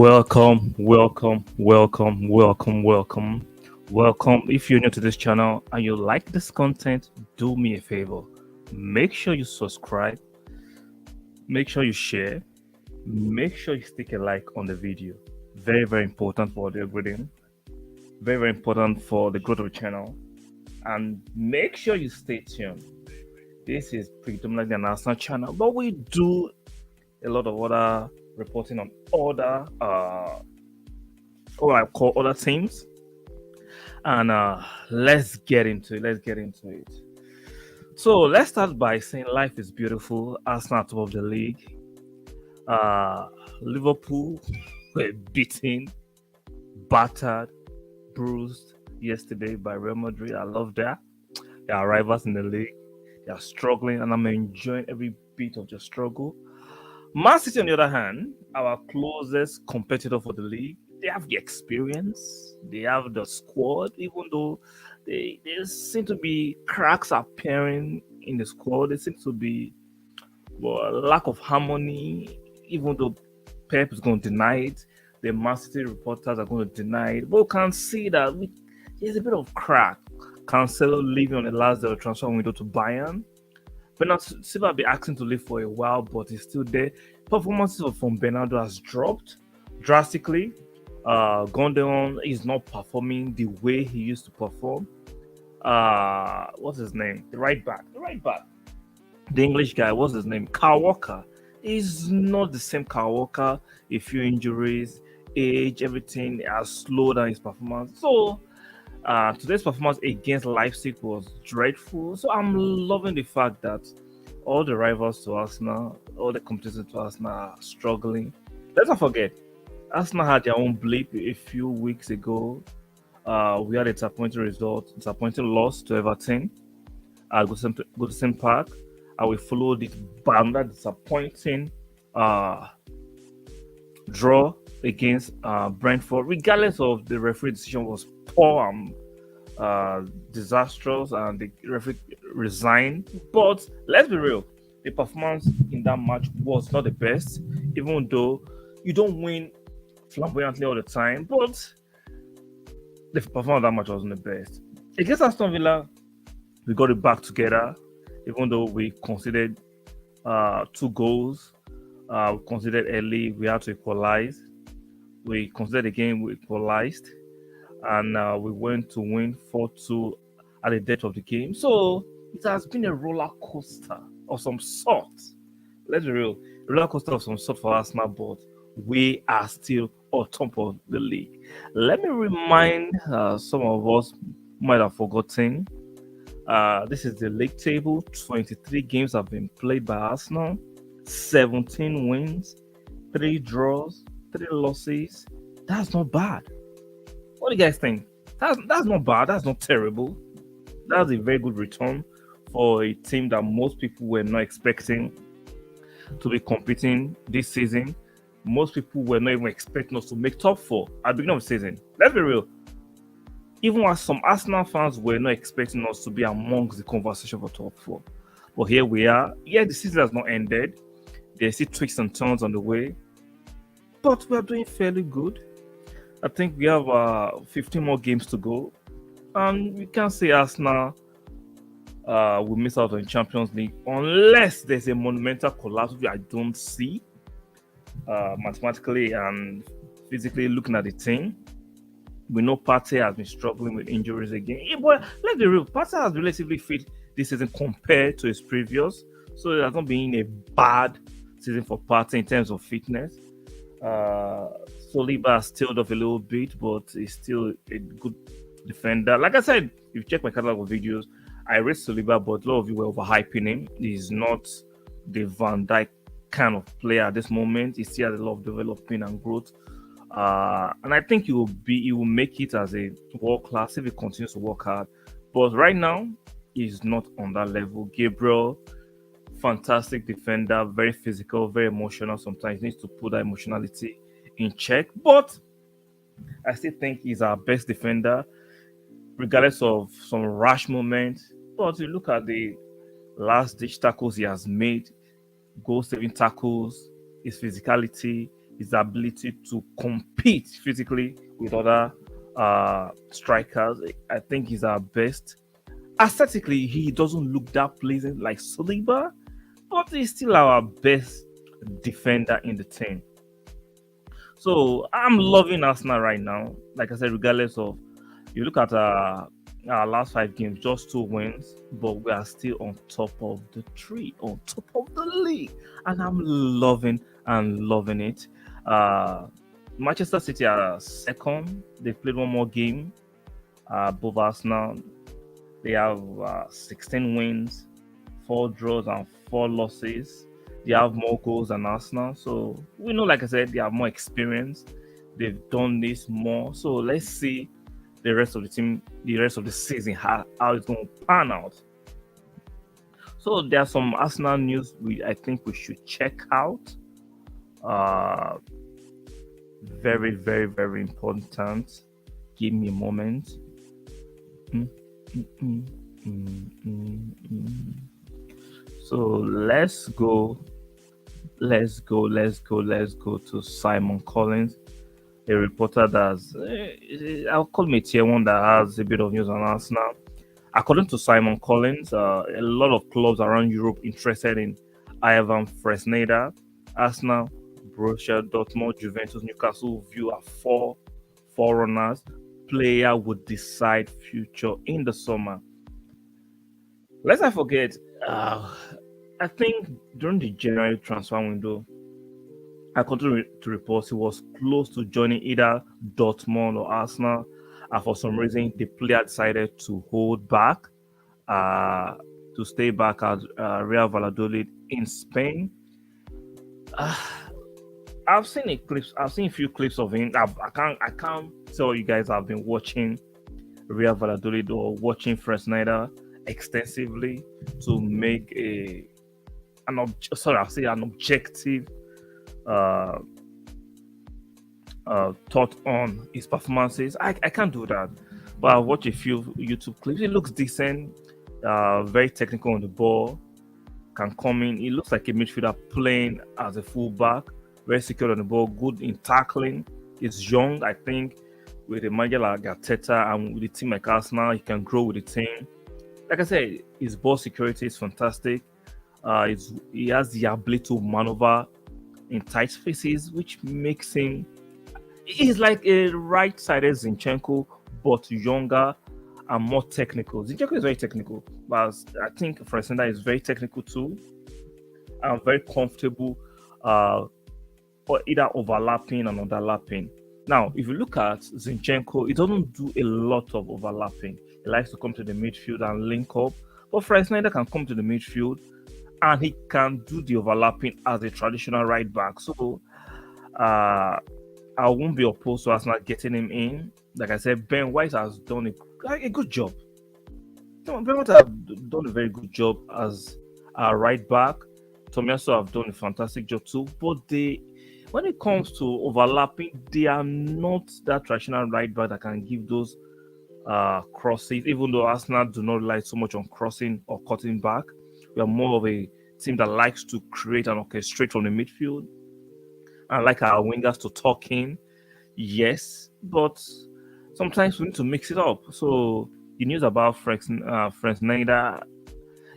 Welcome, welcome, welcome, welcome, welcome, welcome. If you're new to this channel and you like this content, do me a favor. Make sure you subscribe, make sure you share, make sure you stick a like on the video. Very, very important for the algorithm, very, very important for the growth of the channel. And make sure you stay tuned. This is predominantly an Arsenal channel, but we do a lot of other reporting on other what I call other teams. And let's get into it. Let's get into it. So let's start by saying life is beautiful. Arsenal top of the league. Liverpool were beaten, battered, bruised yesterday by Real Madrid. I love that. They are rivals in the league. They are struggling, and I'm enjoying every bit of the struggle. Man City, on the other hand, our closest competitor for the league, they have the experience, they have the squad, even though there seem to be cracks appearing in the squad. There seems to be a lack of harmony, even though Pep is going to deny it. The Man City reporters are going to deny it. But we can see that there's a bit of crack. Cancelo leaving on the last day of the transfer window to Bayern. Bernardo Silva been asking to leave for a while, but he's still there. Performances from Bernardo has dropped drastically. Gondeon is not performing the way he used to perform. What's his name? The right back. The English guy. What's his name? Kyle Walker is not the same Kyle Walker. A few injuries, age, everything has slowed down his performance. So today's performance against Leipzig was dreadful. So I'm loving the fact that all the rivals to Arsenal, all the competitors to Arsenal are struggling. Let's not forget, Arsenal had their own blip a few weeks ago. We had a disappointing loss to Everton at Goodison Park. And we followed it by another disappointing draw against Brentford. Regardless of the referee decision was poor and disastrous, and the referee resigned. But let's be real, the performance in that match was not the best, even though you don't win flamboyantly all the time. But the performance of that match wasn't the best. Against Aston Villa, we got it back together, even though we conceded 2 goals. We considered early, we had to equalize. We considered the game, we equalized, and we went to win 4-2 at the death of the game. So it has been a roller coaster of some sort. Let's be real, roller coaster of some sort for Arsenal, but we are still on top of the league. Let me remind some of us might have forgotten. This is the league table. 23 games have been played by Arsenal. 17 wins, 3 draws, 3 losses. That's not bad. What do you guys think? That's not bad. That's not terrible. That's a very good return for a team that most people were not expecting to be competing this season. Most people were not even expecting us to make top 4 at the beginning of the season. Let's be real. Even as some Arsenal fans were not expecting us to be amongst the conversation for top 4. But here we are. Yeah, the season has not ended. There's still twists and turns on the way. But we are doing fairly good. I think we have 15 more games to go. And we can't say Arsenal will miss out on Champions League unless there's a monumental collapse, which I don't see mathematically and physically looking at the team. We know Partey has been struggling with injuries again. Yeah, but let's be real, Partey has relatively fit this season compared to his previous. So it has not been a bad season for Partey in terms of fitness. Saliba has stilled off a little bit, but he's still a good defender. Like I said, if you check my catalog of videos, I rate Saliba, but a lot of you were overhyping him. He's not the Van Dijk kind of player at this moment. He still has a lot of development and growth. And I think he will make it as a world class if he continues to work hard. But right now, he's not on that level. Gabriel, fantastic defender, very physical, very emotional. Sometimes he needs to put that emotionality in check. But I still think he's our best defender, regardless of some rash moments. But you look at the last ditch tackles he has made, goal saving tackles, his physicality, his ability to compete physically with other strikers. I think he's our best. Aesthetically, he doesn't look that pleasing like Saliba, but he's still our best defender in the team. So I'm loving Arsenal right now. Like I said, regardless of you look at our last 5 games, just 2 wins, but we are still on top of the tree, on top of the league, and I'm loving and loving it. Uh, Manchester City are second. They played one more game above Arsenal. They have 16 wins, 4 draws, and 4 losses. They have more goals than Arsenal. So we know, like I said, they have more experience. They've done this more. So let's see the rest of the team, the rest of the season, how it's going to pan out. So there are some Arsenal news I think we should check out. Uh, Very, very, very important. Give me a moment. Mm, mm, mm, mm. So let's go to Simon Collins, a reporter that's I'll call me tier one that has a bit of news on Arsenal. According to Simon Collins, a lot of clubs around Europe interested in Ivan Fresneda. Arsenal, Borussia Dortmund, Juventus, Newcastle view are four forerunners. Player would decide future in the summer. Let's not forget, uh, I think during the January transfer window, according to reports, he was close to joining either Dortmund or Arsenal. And for some reason, the player decided to hold back, uh, to stay back at Real Valladolid in Spain. Uh, I've seen a clips. I've seen a few clips of him. I can't tell you guys I've been watching Real Valladolid or watching Fresneda extensively to make sorry, I'll say an objective uh, thought on his performances. I can't do that, but I watch a few YouTube clips. It looks decent, very technical on the ball, can come in. He looks like a midfielder playing as a fullback, very secure on the ball, good in tackling. He's young, I think. With a manager like Arteta and with a team like Arsenal, he can grow with the team. Like I said, his ball security is fantastic. He has the ability to maneuver in tight spaces, which makes him. He's like a right-sided Zinchenko, but younger and more technical. Zinchenko is very technical, but I think Fresneda is very technical too. I'm very comfortable, or either overlapping and underlapping. Now, if you look at Zinchenko, he doesn't do a lot of overlapping. He likes to come to the midfield and link up. But Fresneda can come to the midfield and he can do the overlapping as a traditional right back. So uh, I won't be opposed to Arsenal getting him in. Like I said, Ben White has done a good job. Ben White has done a very good job as a right back. Tomiyasu have done a fantastic job too. But when it comes to overlapping, they are not that traditional right back that can give those crosses. Even though Arsenal do not rely so much on crossing or cutting back, we are more of a team that likes to create and orchestrate from the midfield and like our wingers to talk in. Yes, but sometimes we need to mix it up. So the news about Fresneda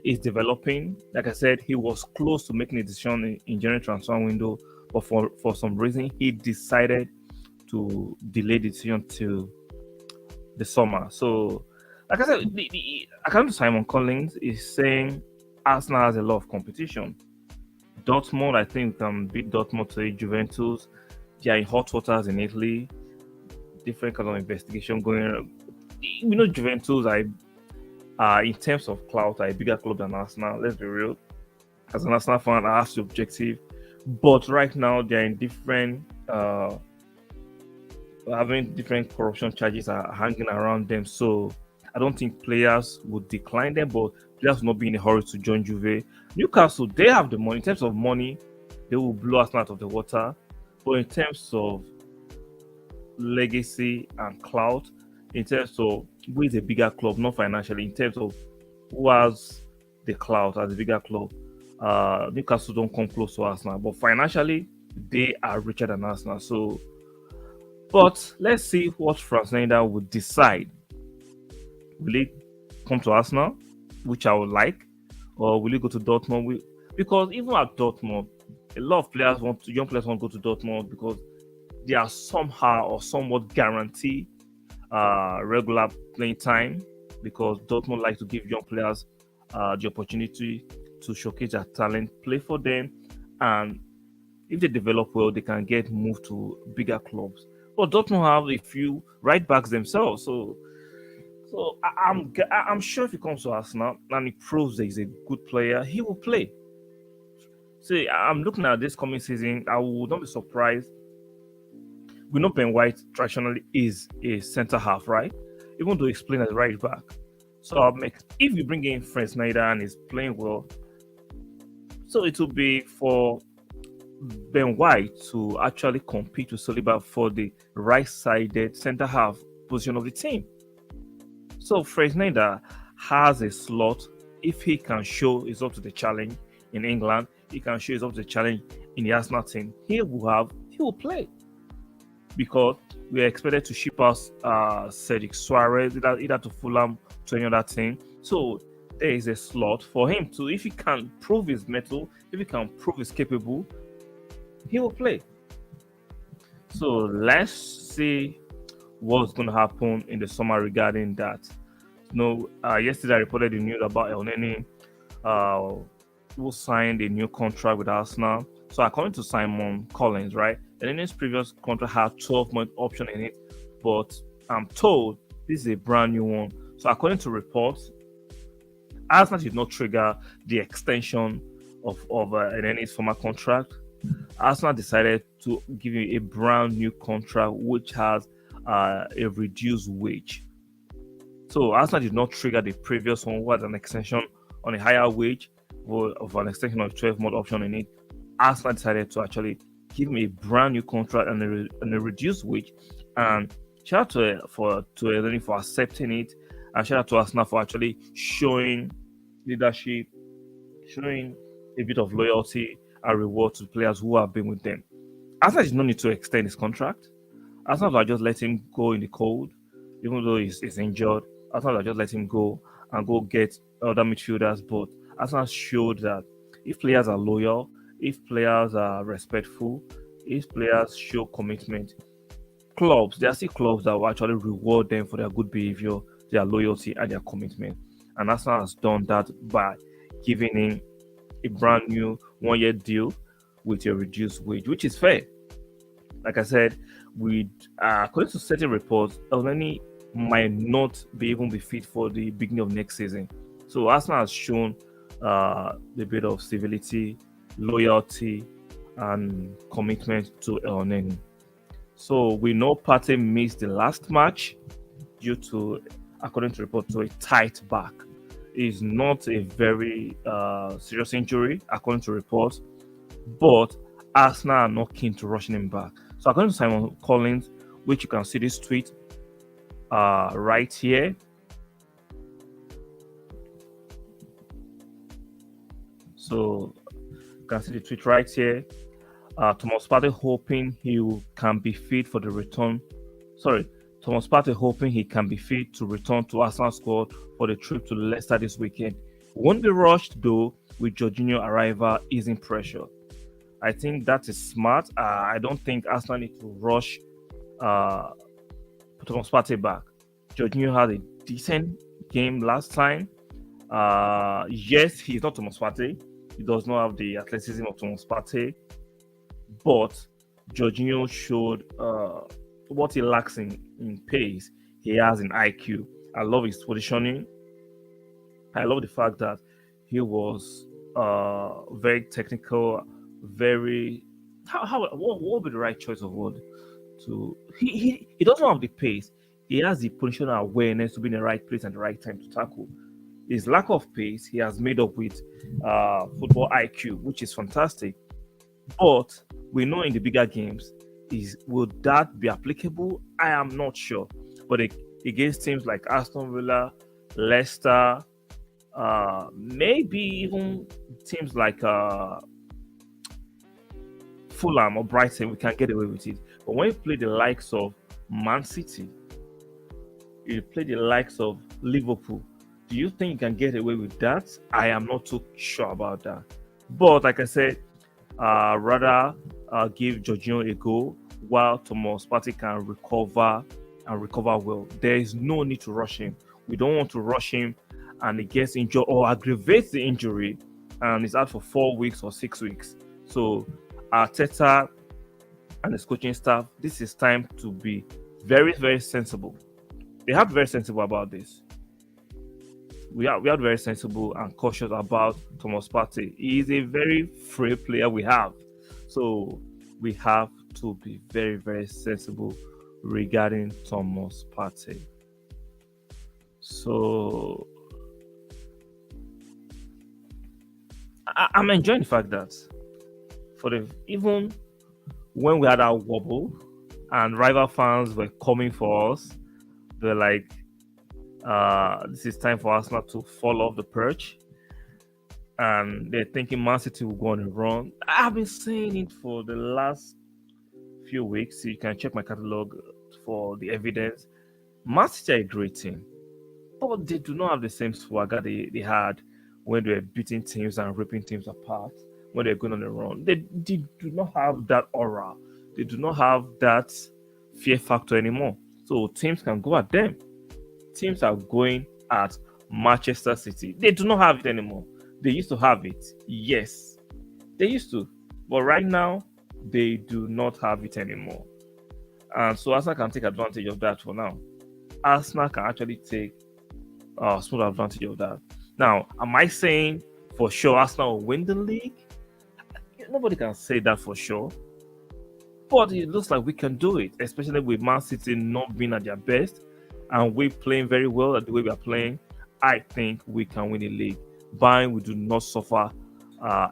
is developing. Like I said, he was close to making a decision in January transfer window, but for some reason he decided to delay the decision till the summer. So, like I said, according to Simon Collins, is saying Arsenal has a lot of competition. Dortmund, I think, can beat Dortmund to Juventus. They are in hot waters in Italy. Different kind of investigation going on. We know Juventus in terms of clout, are a bigger club than Arsenal. Let's be real. As an Arsenal fan, I have to be objective. But right now, they're in different, having different corruption charges are hanging around them. So I don't think players would decline them, but players will not be in a hurry to join Juve. Newcastle, they have the money. In terms of money, they will blow Arsenal out of the water. But in terms of legacy and clout, in terms of who is a bigger club, not financially, in terms of who has the clout as a bigger club, Newcastle don't come close to Arsenal. But financially, they are richer than Arsenal. So, but let's see what Frank Snyder would decide. Will he come to Arsenal, which I would like, or will he go to Dortmund? Because even at Dortmund, a lot of young players want to go to Dortmund because they are somehow or somewhat guarantee regular playing time because Dortmund like to give young players the opportunity to showcase their talent, play for them, and if they develop well, they can get moved to bigger clubs. But Dortmund have a few right backs themselves, so I'm sure if he comes to Arsenal and he proves that he's a good player, he will play. See, I'm looking at this coming season. I would not be surprised. We know Ben White traditionally is a centre half, right? Even though he's playing as right back. So if you bring in Frank Snyder and he's playing well, so it will be for Ben White to actually compete with Saliba for the right-sided centre half position of the team. So Frank Snyder has a slot. If he can show he's up to the challenge in England, he can show he's up to the challenge in the Arsenal team. He will play because we are expected to ship us Cedric Suarez either to Fulham to any other team. So there is a slot for him to, if he can prove his mettle, if he can prove he's capable, he will play. So let's see what's going to happen in the summer regarding that. Yesterday I reported the news about El Neni, who signed a new contract with Arsenal. So according to Simon Collins, right, El Neni's previous contract had 12-month option in it, but I'm told this is a brand new one. So according to reports, Arsenal did not trigger the extension of El Neni's former contract. Arsenal decided to give him a brand new contract which has a reduced wage. So Arsenal did not trigger the previous one, who had an extension on a higher wage of an extension of 12-month option in it. Arsenal decided to actually give him a brand new contract and a reduced wage. And shout out to Eleni for accepting it, and shout out to Arsenal for actually showing leadership, showing a bit of loyalty and reward to players who have been with them. Arsenal did not need to extend his contract. Arsenal will just let him go in the cold, even though he's injured. Arsenal will just let him go and go get other midfielders. But Arsenal showed that if players are loyal, if players are respectful, if players show commitment, there are still clubs that will actually reward them for their good behavior, their loyalty, and their commitment. And Arsenal has done that by giving him a brand new 1-year deal with a reduced wage, which is fair. Like I said, according to certain reports, Elneny might not even be fit for the beginning of next season. So Arsenal has shown a bit of civility, loyalty, and commitment to Elneny. So we know Partey missed the last match due to, according to report, to a tight back. It's not a very serious injury, according to reports, but Arsenal are not keen to rushing him back. So according to Simon Collins, which you can see this tweet right here. So you can see the tweet right here. Thomas Partey hoping can be fit for the return. Thomas Partey hoping he can be fit to return to Arsenal squad for the trip to Leicester this weekend. Won't be rushed though, with Jorginho arrival easing pressure. I think that is smart. I don't think Arsenal need to rush Thomas Partey back. Jorginho had a decent game last time. Yes, he's not Thomas Partey. He does not have the athleticism of Thomas Partey. But Jorginho showed what he lacks in pace, he has in IQ. I love his positioning. I love the fact that he was very technical, very what would be the right choice of word to he doesn't have the pace. He has the positional awareness to be in the right place and the right time to tackle. His lack of pace he has made up with football IQ, which is fantastic. But we know in the bigger games, will that be applicable? I am not sure. But against teams like Aston Villa, Leicester, maybe even teams like Fulham or Brighton, we can get away with it. But when you play the likes of Man City, you play the likes of Liverpool, do you think you can get away with that? I am not too sure about that. But like I said, rather give Jorginho a go while Thomas Partey can recover and recover well. There is no need to rush him. We don't want to rush him and he gets injured or aggravates the injury and is out for 4 weeks or 6 weeks. So Arteta and his coaching staff, this is time to be very, very sensible. They have to be very sensible about this. We are very sensible and cautious about Thomas Partey. He is a very free player we have. So we have to be very, very sensible regarding Thomas Partey. So I'm enjoying the fact that for the even when we had our wobble and rival fans were coming for us, they're like, this is time for Arsenal to fall off the perch. And they're thinking Man City will go on a run. I've been saying it for the last few weeks. So you can check my catalog for the evidence. Man City are a great team, but they do not have the same swagger they had when they were beating teams and ripping teams apart when they're going on a run. They do not have that aura. They do not have that fear factor anymore. So teams can go at them. Teams are going at Manchester City. They do not have it anymore. They used to have it. Yes, they used to. But right now, they do not have it anymore. And so Arsenal can take advantage of that for now. Arsenal can actually take small advantage of that. Now, am I saying for sure Arsenal will win the league? Nobody can say that for sure. But it looks like we can do it, especially with Man City not being at their best and we playing very well at the way we are playing. I think we can win the league. Barring we do not suffer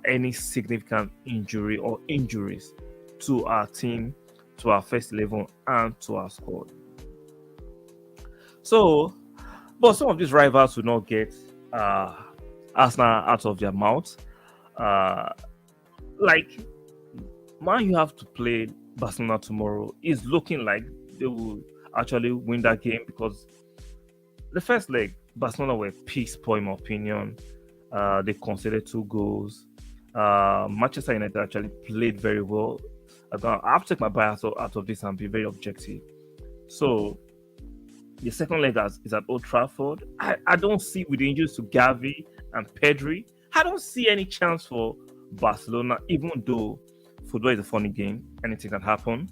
any significant injury or injuries to our team, to our first 11, and to our squad. So, but some of these rivals will not get Arsenal out of their mouth. Like, Man, you have to play Barcelona tomorrow. It's looking like they will actually win that game because the first leg, Barcelona were piss poor in my opinion. They conceded 2 goals. Manchester United actually played very well. I have to take my bias out of this and be very objective. So the second leg is at Old Trafford. I don't see with the injuries to Gavi and Pedri, I don't see any chance for Barcelona, even though football is a funny game. Anything can happen.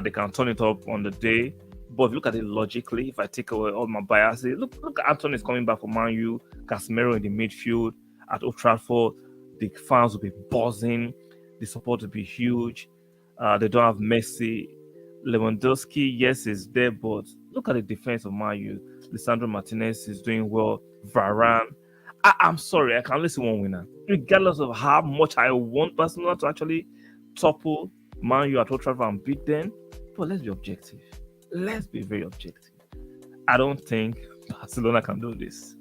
They can turn it up on the day. But if you look at it logically, if I take away all my biases, look at Anthony is coming back for Man U, Casemiro in the midfield at Old Trafford. The fans will be buzzing. The support will be huge. They don't have Messi. Lewandowski, yes, is there, but look at the defense of Man U. Lisandro Martinez is doing well. Varane. I'm sorry, I can only see one winner. Regardless of how much I want Barcelona to actually topple Man U at Old Trafford and beat them, but let's be objective. Let's be very objective. I don't think Barcelona can do this.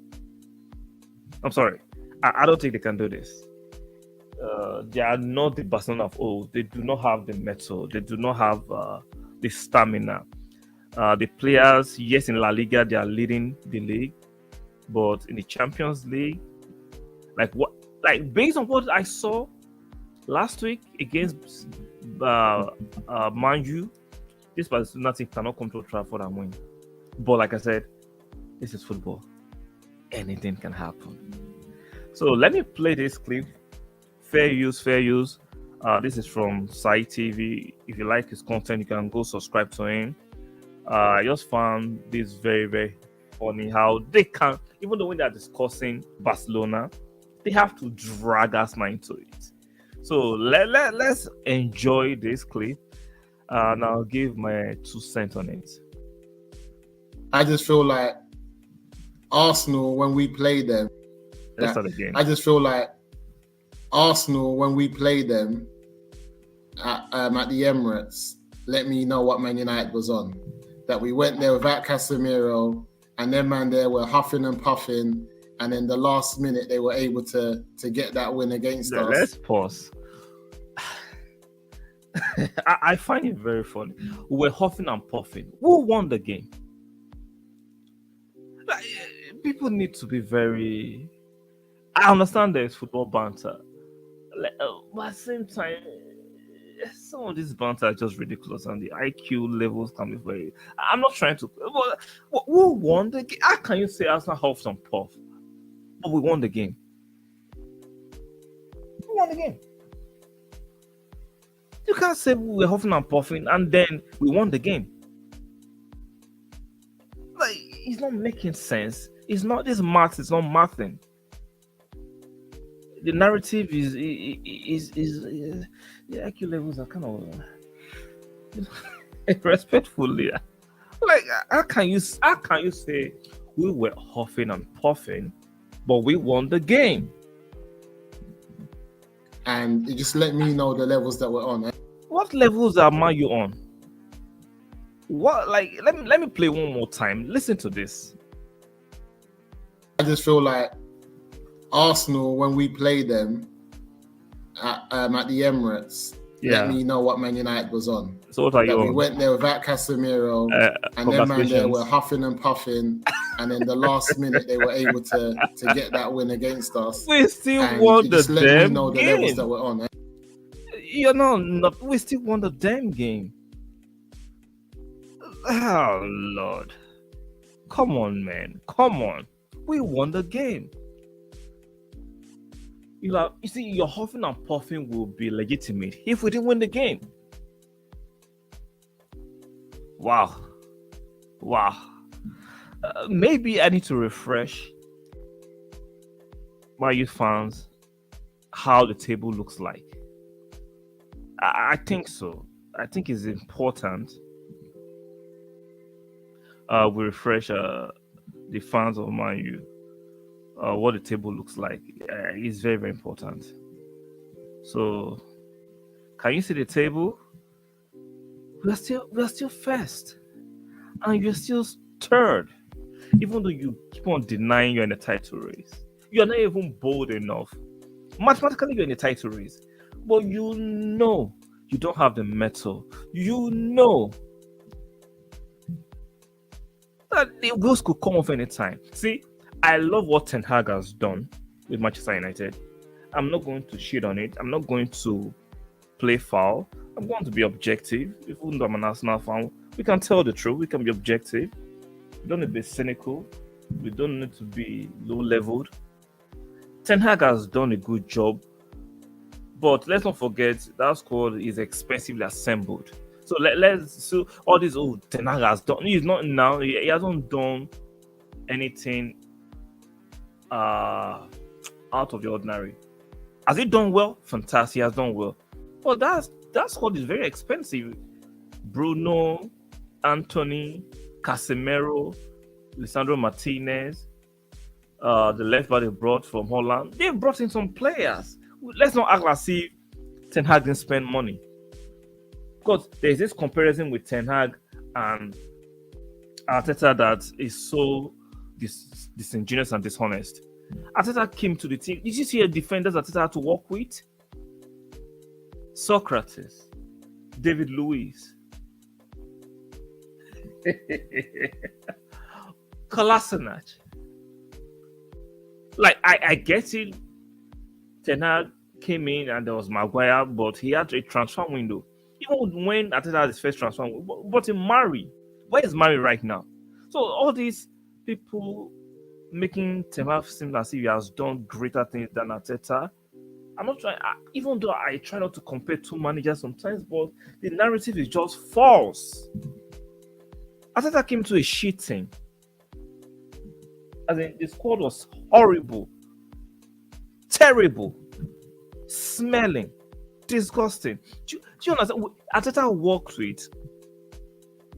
I'm sorry. I don't think they can do this. They are not the Barcelona of old. They do not have the mettle. They do not have the stamina. The players, yes, in La Liga, they are leading the league. But in the Champions League, based on what I saw last week against Man U, this Barcelona team cannot come to Old Trafford and win. But like I said, this is football. Anything can happen. So let me play this clip. Fair use. This is from Sai TV. If you like his content, you can go subscribe to him. I just found this very, very funny how they can, even though when they're discussing Barcelona, they have to drag Arsenal into it. So let's enjoy this clip and I'll give my 2 cents on it. I just feel like Arsenal, when we play them, let's start again. I just feel like Arsenal, when we play them at the Emirates, let me know what Man United was on. That we went there without Casemiro, and then man there were huffing and puffing, and then the last minute they were able to get that win against us. Let's pause. I find it very funny. We were huffing and puffing. Who won the game? Like, people need to be very. I understand there's football banter, but at the same time, some of these banter are just ridiculous, and the IQ levels can be very. I'm not trying to. Who won the game? How can you say Arsenal huffed and puff, but we won the game? We won the game. You can't say we were huffing and puffing and then we won the game. Like, it's not making sense. It's not this math. It's not mathing. The narrative is the IQ levels are kind of respectfully. Like, how can you say we were huffing and puffing, but we won the game? And it just let me know the levels that we're on. What levels are Man U on? What, like, let me play one more time. Listen to this. I just feel like Arsenal, when we play them at the Emirates, let me know what Man United was on. So what are you that on? We went there without Casemiro, and then man there were huffing and puffing, and then the last minute they were able to get that win against us. We still won the damn let me know the game. levels that we're on. You know, we still won the damn game. Oh Lord, come on, man, come on. We won the game. You see, your huffing and puffing will be legitimate if we didn't win the game. Wow. Maybe I need to refresh my youth fans how the table looks like. I think so. I think it's important we refresh the fans of Man U what the table looks like. It's very, very important. So, can you see the table? We are still first, and you're still third. Even though you keep on denying you're in the title race, you're not even bold enough. Mathematically, you're in the title race, but you know you don't have the metal. You know that the wheels could come off anytime. See, I love what Ten Hag has done with Manchester United. I'm not going to shit on it. I'm not going to play foul. I'm going to be objective. Even though I'm an Arsenal fan, we can tell the truth. We can be objective. We don't need to be cynical. We don't need to be low-leveled. Ten Hag has done a good job. But let's not forget, that squad is expensively assembled. So so all this Ten Hag has done. He's not now. He hasn't done anything out of the ordinary. Has he done well? Fantastic. He has done well. But that squad is very expensive. Bruno, Anthony, Casemiro, Lisandro Martinez, the left back they brought from Holland. They've brought in some players. Let's not act like if Ten Hag didn't spend money. Because there's this comparison with Ten Hag and Arteta that is so disingenuous and dishonest. Arteta came to the team. Did you see a defenders Arteta had to work with? Socrates, David Luiz, Kolasinac. Like, I get it. Ten Hag came in and there was Maguire, but he had a transfer window. Even when Arteta had his first transfer window, but in Mari, where is Mari right now? So all these people making Ten Hag seem as if he has done greater things than Arteta. I'm not trying, even though I try not to compare two managers sometimes, but the narrative is just false. Arteta came to a shit team. As in, the squad was horrible, terrible, smelling, disgusting. Do you understand? Arteta worked with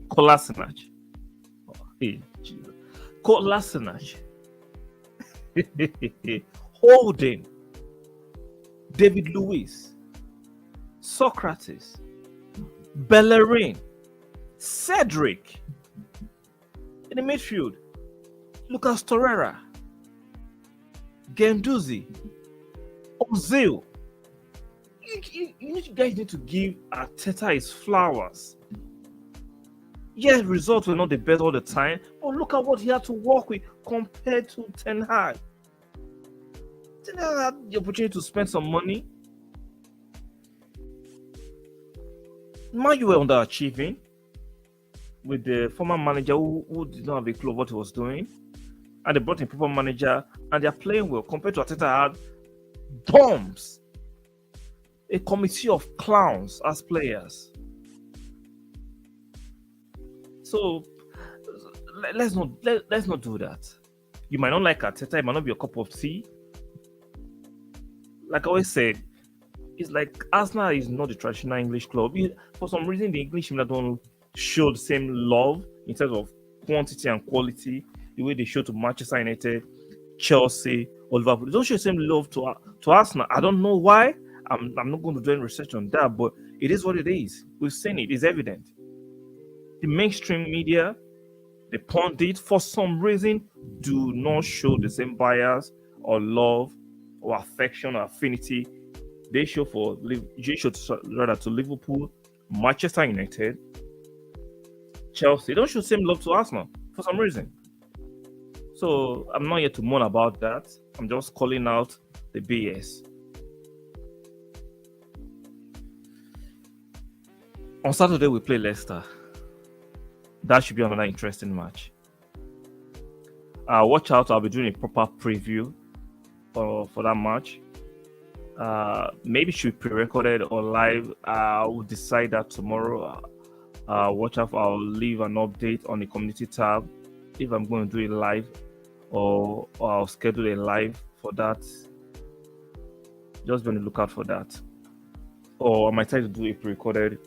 Kolasinac. Oh, hey, Jesus. Kolasinac. Holding. David Luiz, Socrates, Bellerin, Cedric in the midfield, Lucas Torreira, Guendouzi, Ozil. You guys need to give Arteta his flowers. Yes, results were not the best all the time, but look at what he had to work with compared to Ten Hag. Ten Hag had the opportunity to spend some money. Man, you were underachieving with the former manager who did not have a clue of what he was doing, and they brought in a proper manager, and they're playing well compared to Arteta had bombs, a committee of clowns as players. So let's not do that. You might not like Arteta, it might not be your cup of tea. Like I always said, it's like Arsenal is not the traditional English club. For some reason, the English team don't show the same love in terms of quantity and quality the way they show to Manchester United, Chelsea, or Liverpool. They don't show the same love to Arsenal. I don't know why. I'm not going to do any research on that, but it is what it is. We've seen it. It's evident. The mainstream media, the pundits, for some reason, do not show the same bias or love or affection or affinity they show to Liverpool, Manchester United, Chelsea. They don't show the same love to Arsenal for some reason. So I'm not here to moan about that. I'm just calling out the BS. On Saturday, we play Leicester. That should be another interesting match. Watch out, I'll be doing a proper preview for that match. Maybe it should be pre-recorded or live. I will decide that tomorrow. Watch out, I'll leave an update on the community tab if I'm going to do it live, or I'll schedule a live for that. Just be on the lookout for that. Or I might try to do a pre-recorded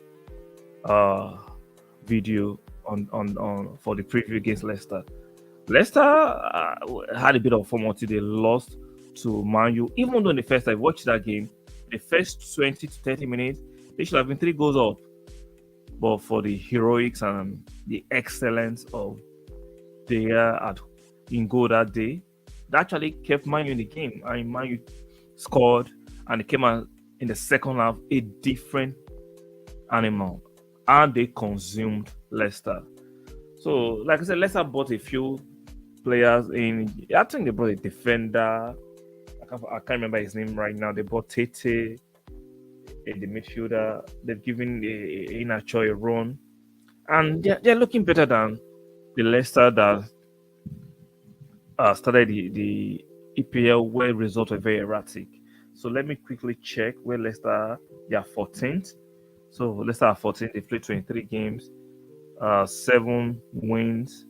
video on for the preview against Leicester. Leicester had a bit of form until they lost to Man U. Even though in the first I watched that game, the first 20 to 30 minutes, they should have been 3 goals up. But for the heroics and the excellence of De Gea in goal that day, that actually kept Man U in the game. And Man U scored, and it came out in the second half a different animal, and they consumed Leicester. So, like I said, Leicester bought a few players in. I think they brought a defender. I can't remember his name right now. They bought Tete, the midfielder. They've given Iheanacho a run, and they're looking better than the Leicester that started the EPL, where results were very erratic. So let me quickly check where Leicester are. They are 14th. So Leicester are 14th. They played 23 games, 7 wins,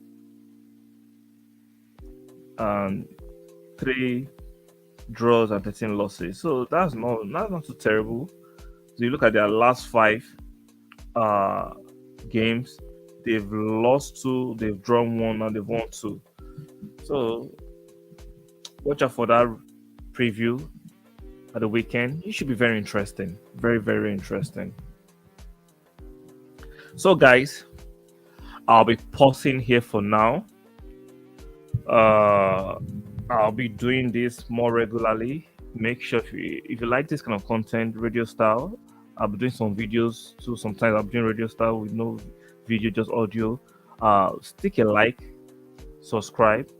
and 3 draws and 13 losses. So that's not too terrible. So you look at their last 5 games, they've lost 2, they've drawn 1, and they've won 2. So watch out for that preview at the weekend. It should be very interesting. Very, very interesting. So guys, I'll be pausing here for now. I'll be doing this more regularly. Make sure if you like this kind of content, radio style, I'll be doing some videos too. Sometimes I'll be doing radio style with no video, just audio. Stick a like, subscribe,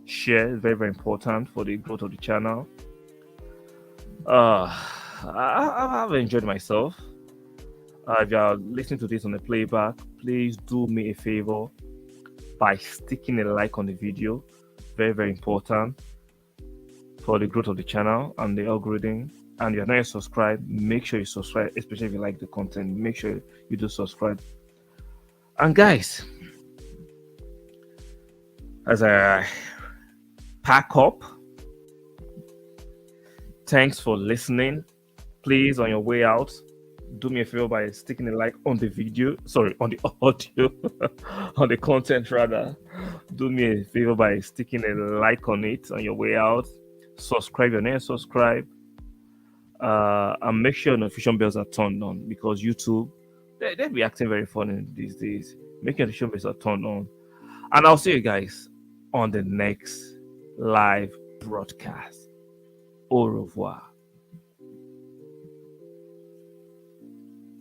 share. Very, very important for the growth of the channel. I've enjoyed myself. If you are listening to this on the playback, please do me a favor by sticking a like on the video. Very, very important for the growth of the channel and the algorithm. And if you're not yet subscribed, make sure you subscribe, especially if you like the content. Make sure you do subscribe. And guys, as I pack up, thanks for listening. Please, on your way out, do me a favor by sticking a like on the video, on the audio, on the content rather. Do me a favor by sticking a like on it on your way out. Subscribe, your name, subscribe, and make sure notification bells are turned on, because YouTube, they'll be acting very funny these days. Make sure notification bells are turned on, and I'll see you guys on the next live broadcast. Au revoir.